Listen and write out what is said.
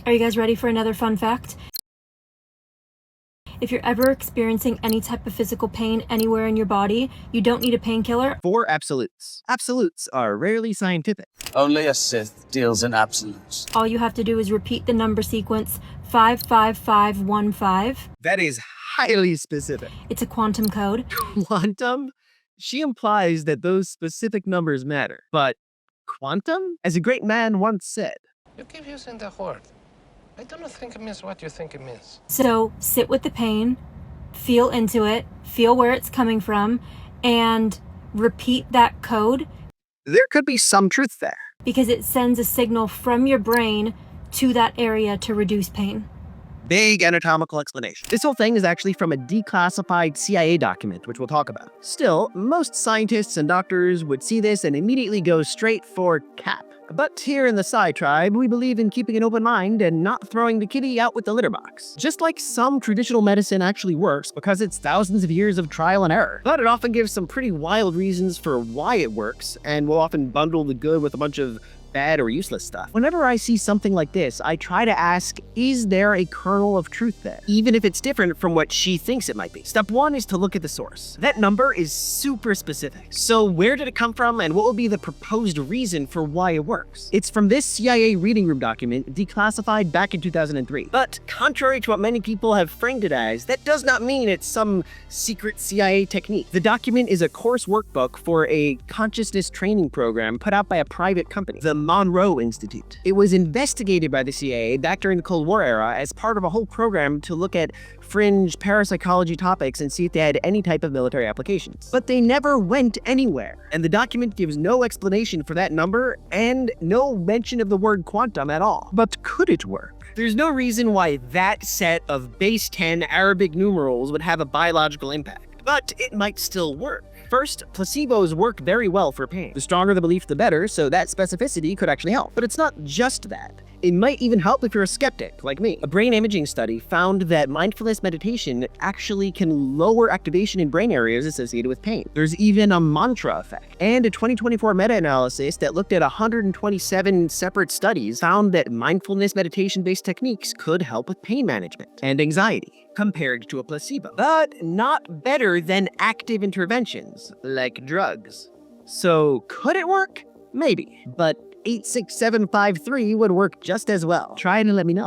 Are you guys ready for another fun fact? If you're ever experiencing any type of physical pain anywhere in your body, you don't need a painkiller. 4 absolutes. Absolutes are rarely scientific. Only a Sith deals in absolutes. All you have to do is repeat the number sequence 55515. That is highly specific. It's a quantum code. Quantum? She implies that those specific numbers matter. But quantum? As a great man once said, You keep using the word. I don't think it means what you think it means. So sit with the pain, feel into it, feel where it's coming from, and repeat that code there could be some truth there. because it sends a signal from your brain to that area to reduce pain. Big anatomical explanation. This whole thing is actually from a declassified CIA document, which we'll talk about. Still, most scientists and doctors would see this and immediately go straight for cap. But here in the Psi tribe, we believe in keeping an open mind and not throwing the kitty out with the litter box. Just like some traditional medicine actually works because it's thousands of years of trial and error. But it often gives some pretty wild reasons for why it works, and will often bundle the good with a bunch of bad or useless stuff. Whenever I see something like this, I try to ask, is there a kernel of truth there? Even if it's different from what she thinks it might be. Step 1 is to look at the source. That number is super specific. So where did it come from, and what would be the proposed reason for why it works? It's from this CIA reading room document, declassified back in 2003. But contrary to what many people have framed it as, that does not mean it's some secret CIA technique. The document is a course workbook for a consciousness training program put out by a private company, the Monroe Institute. It was investigated by the CIA back during the Cold War era as part of a whole program to look at fringe parapsychology topics and see if they had any type of military applications. But they never went anywhere, and the document gives no explanation for that number and no mention of the word quantum at all. But could it work? There's no reason why that set of base 10 Arabic numerals would have a biological impact, but it might still work. First, placebos work very well for pain. The stronger the belief, the better, so that specificity could actually help. But it's not just that. It might even help if you're a skeptic, like me. A brain imaging study found that mindfulness meditation actually can lower activation in brain areas associated with pain. There's even a mantra effect. And a 2024 meta-analysis that looked at 127 separate studies found that mindfulness meditation-based techniques could help with pain management and anxiety compared to a placebo, but not better than active interventions like drugs. So could it work? Maybe, but 86753 would work just as well. Try it and let me know.